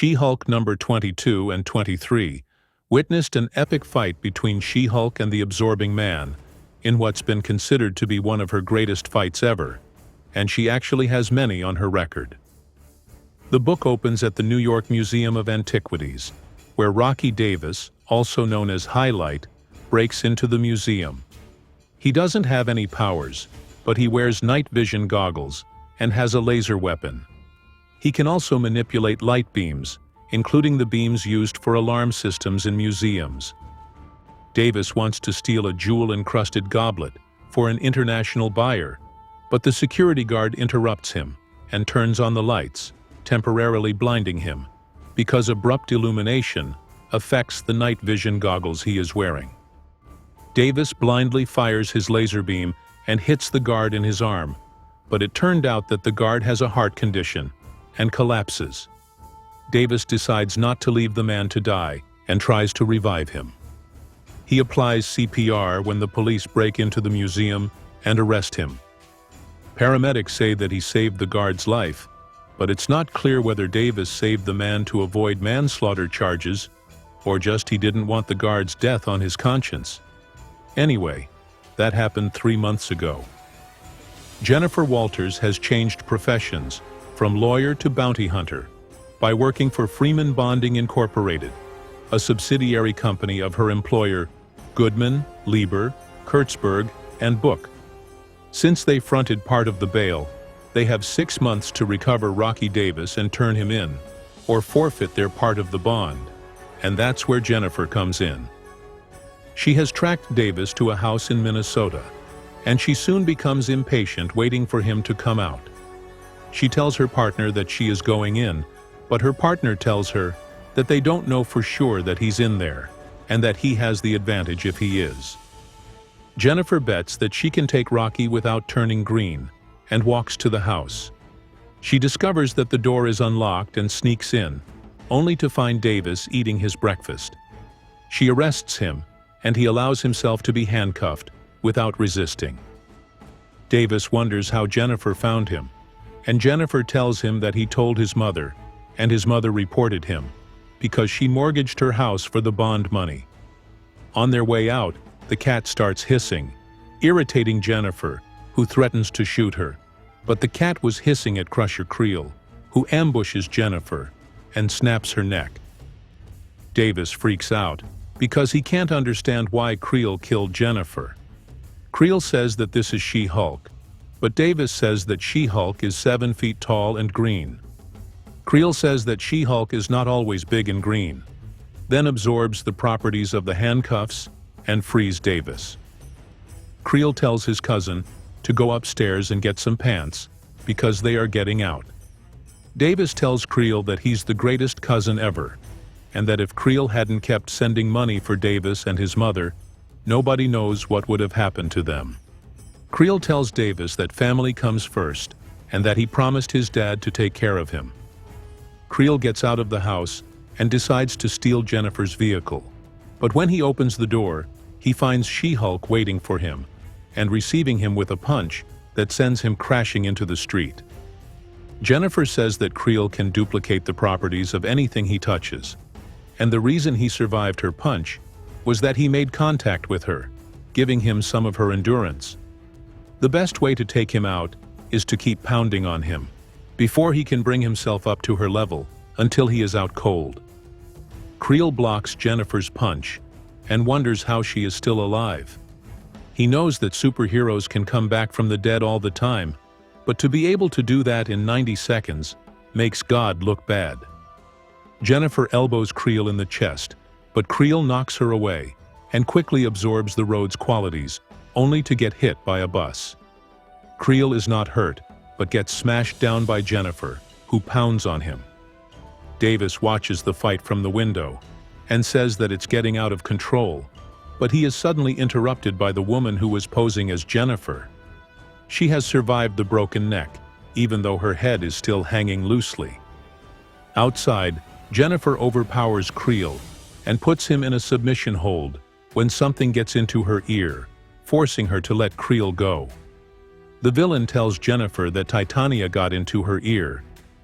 She-Hulk number 22 and 23 witnessed an epic fight between She-Hulk and the Absorbing Man in what's been considered to be one of her greatest fights ever, and she actually has many on her record. The book opens at the New York Museum of Antiquities, where Rocky Davis, also known as Highlight, breaks into the museum. He doesn't have any powers, but he wears night vision goggles and has a laser weapon. He can also manipulate light beams, including the beams used for alarm systems in museums. Davis wants to steal a jewel-encrusted goblet for an international buyer, but the security guard interrupts him and turns on the lights, temporarily blinding him, because abrupt illumination affects the night vision goggles he is wearing. Davis blindly fires his laser beam and hits the guard in his arm, but it turned out that the guard has a heart condition and collapses. Davis decides not to leave the man to die and tries to revive him. He applies CPR when the police break into the museum and arrest him. Paramedics say that he saved the guard's life, but it's not clear whether Davis saved the man to avoid manslaughter charges or just he didn't want the guard's death on his conscience. Anyway, that happened 3 months ago. Jennifer Walters has changed professions from lawyer to bounty hunter by working for Freeman Bonding Incorporated, a subsidiary company of her employer Goodman, Lieber, Kurtzberg, and Book. Since they fronted part of the bail, they have 6 months to recover Rocky Davis and turn him in, or forfeit their part of the bond, and that's where Jennifer comes in. She has tracked Davis to a house in Minnesota, and she soon becomes impatient waiting for him to come out. She tells her partner that she is going in, but her partner tells her that they don't know for sure that he's in there, and that he has the advantage if he is. Jennifer bets that she can take Rocky without turning green, and walks to the house. She discovers that the door is unlocked and sneaks in, only to find Davis eating his breakfast. She arrests him, and he allows himself to be handcuffed without resisting. Davis wonders how Jennifer found him, and Jennifer tells him that he told his mother, and his mother reported him, because she mortgaged her house for the bond money. On their way out, the cat starts hissing, irritating Jennifer, who threatens to shoot her. But the cat was hissing at Crusher Creel, who ambushes Jennifer and snaps her neck. Davis freaks out because he can't understand why Creel killed Jennifer. Creel says that this is She-Hulk, but Davis says that She-Hulk is 7 feet tall and green. Creel says that She-Hulk is not always big and green, then absorbs the properties of the handcuffs and frees Davis. Creel tells his cousin to go upstairs and get some pants because they are getting out. Davis tells Creel that he's the greatest cousin ever, and that if Creel hadn't kept sending money for Davis and his mother, nobody knows what would have happened to them. Creel tells Davis that family comes first, and that he promised his dad to take care of him. Creel gets out of the house and decides to steal Jennifer's vehicle, but when he opens the door, he finds She-Hulk waiting for him and receiving him with a punch that sends him crashing into the street. Jennifer says that Creel can duplicate the properties of anything he touches, and the reason he survived her punch was that he made contact with her, giving him some of her endurance. The best way to take him out is to keep pounding on him, before he can bring himself up to her level, until he is out cold. Creel blocks Jennifer's punch and wonders how she is still alive. He knows that superheroes can come back from the dead all the time, but to be able to do that in 90 seconds makes God look bad. Jennifer elbows Creel in the chest, but Creel knocks her away and quickly absorbs the road's qualities, only to get hit by a bus. Creel is not hurt, but gets smashed down by Jennifer, who pounds on him. Davis watches the fight from the window and says that it's getting out of control, but he is suddenly interrupted by the woman who was posing as Jennifer. She has survived the broken neck, even though her head is still hanging loosely. Outside, Jennifer overpowers Creel and puts him in a submission hold when something gets into her ear, forcing her to let Creel go. The villain tells Jennifer that Titania got into her ear,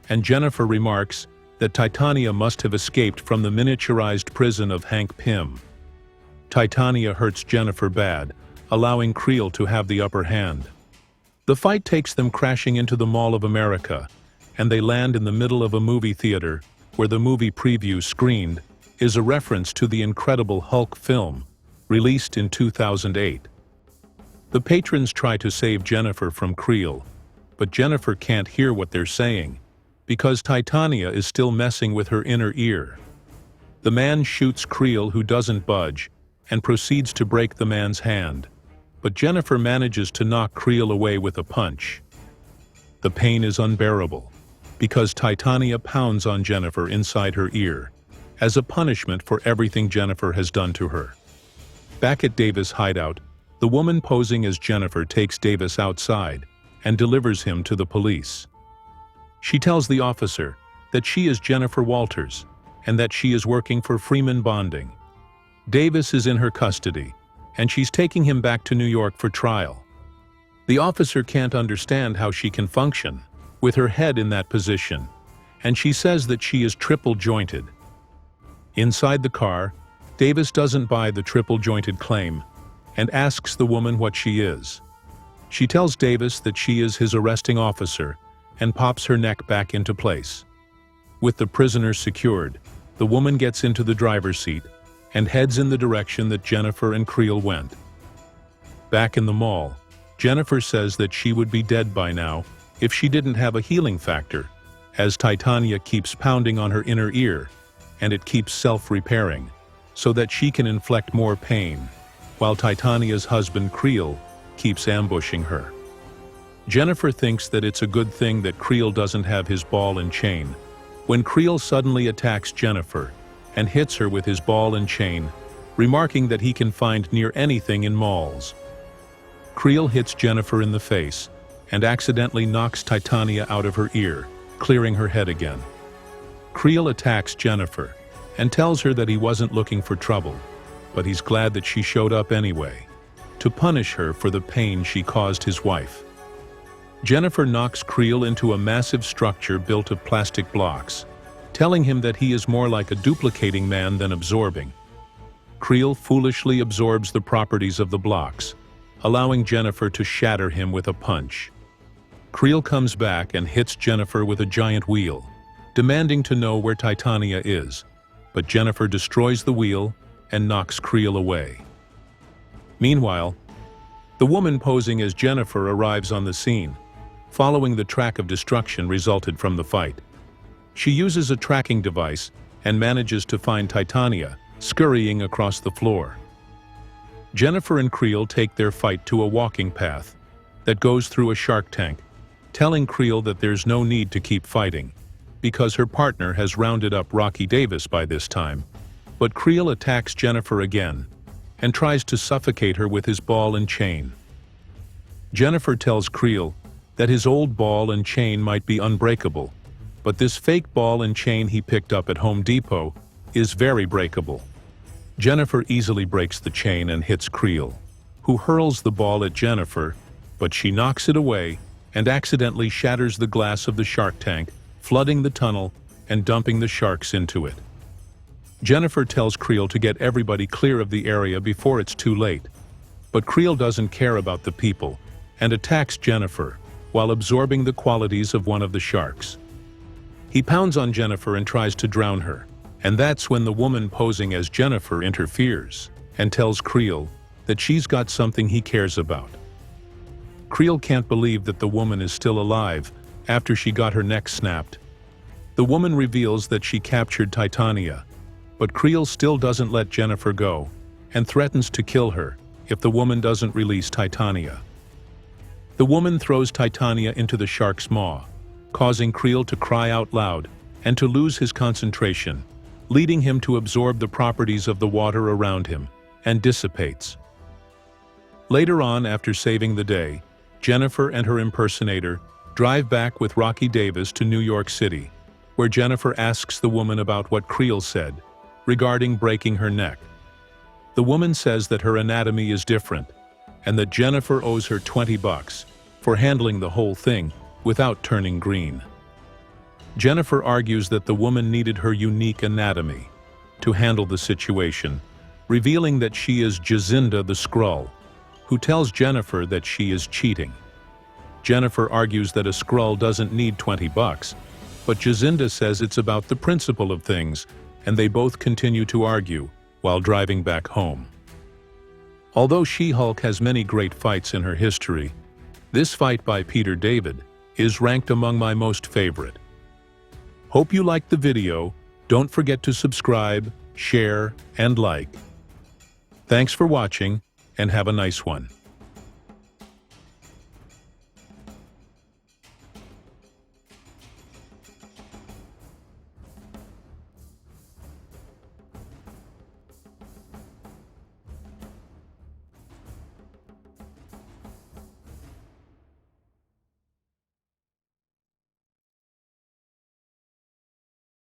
and Jennifer remarks that Titania must have escaped from the miniaturized prison of Hank Pym. Titania hurts Jennifer bad, allowing Creel to have the upper hand. The fight takes them crashing into the Mall of America, and they land in the middle of a movie theater where the movie preview screened is a reference to the Incredible Hulk film, released in 2008. The patrons try to save Jennifer from Creel, but Jennifer can't hear what they're saying, because Titania is still messing with her inner ear. The man shoots Creel, who doesn't budge, and proceeds to break the man's hand, but Jennifer manages to knock Creel away with a punch. The pain is unbearable, because Titania pounds on Jennifer inside her ear, as a punishment for everything Jennifer has done to her. Back at Davis' hideout, the woman posing as Jennifer takes Davis outside and delivers him to the police. She tells the officer that she is Jennifer Walters and that she is working for Freeman Bonding. Davis is in her custody, and she's taking him back to New York for trial. The officer can't understand how she can function with her head in that position, and she says that she is triple-jointed. Inside the car, Davis doesn't buy the triple-jointed claim and asks the woman what she is. She tells Davis that she is his arresting officer and pops her neck back into place. With the prisoner secured, the woman gets into the driver's seat and heads in the direction that Jennifer and Creel went. Back in the mall, Jennifer says that she would be dead by now if she didn't have a healing factor, as Titania keeps pounding on her inner ear, and it keeps self-repairing, so that she can inflict more pain, while Titania's husband Creel keeps ambushing her. Jennifer thinks that it's a good thing that Creel doesn't have his ball and chain, when Creel suddenly attacks Jennifer and hits her with his ball and chain, remarking that he can find near anything in malls. Creel hits Jennifer in the face and accidentally knocks Titania out of her ear, clearing her head again. Creel attacks Jennifer and tells her that he wasn't looking for trouble, but he's glad that she showed up anyway, to punish her for the pain she caused his wife. Jennifer knocks Creel into a massive structure built of plastic blocks, telling him that he is more like a duplicating man than absorbing. Creel foolishly absorbs the properties of the blocks, allowing Jennifer to shatter him with a punch. Creel comes back and hits Jennifer with a giant wheel, demanding to know where Titania is, but Jennifer destroys the wheel and knocks Creel away. Meanwhile, the woman posing as Jennifer arrives on the scene, following the track of destruction resulted from the fight. She uses a tracking device and manages to find Titania scurrying across the floor. Jennifer and Creel take their fight to a walking path that goes through a shark tank, telling Creel that there's no need to keep fighting, because her partner has rounded up Rocky Davis by this time. But Creel attacks Jennifer again and tries to suffocate her with his ball and chain. Jennifer tells Creel that his old ball and chain might be unbreakable, but this fake ball and chain he picked up at Home Depot is very breakable. Jennifer easily breaks the chain and hits Creel, who hurls the ball at Jennifer, but she knocks it away and accidentally shatters the glass of the shark tank, flooding the tunnel and dumping the sharks into it. Jennifer tells Creel to get everybody clear of the area before it's too late, but Creel doesn't care about the people and attacks Jennifer while absorbing the qualities of one of the sharks. He pounds on Jennifer and tries to drown her, and that's when the woman posing as Jennifer interferes and tells Creel that she's got something he cares about. Creel can't believe that the woman is still alive after she got her neck snapped. The woman reveals that she captured Titania, but Creel still doesn't let Jennifer go and threatens to kill her if the woman doesn't release Titania. The woman throws Titania into the shark's maw, causing Creel to cry out loud and to lose his concentration, leading him to absorb the properties of the water around him, and dissipates. Later on, after saving the day, Jennifer and her impersonator drive back with Rocky Davis to New York City, where Jennifer asks the woman about what Creel said regarding breaking her neck. The woman says that her anatomy is different, and that Jennifer owes her $20 for handling the whole thing without turning green. Jennifer argues that the woman needed her unique anatomy to handle the situation, revealing that she is Jacinda the Skrull, who tells Jennifer that she is cheating. Jennifer argues that a Skrull doesn't need $20, but Jacinda says it's about the principle of things, and they both continue to argue while driving back home. Although She-Hulk has many great fights in her history, this fight by Peter David is ranked among my most favorite. Hope you liked the video. Don't forget to subscribe, share, and like. Thanks for watching, and have a nice one.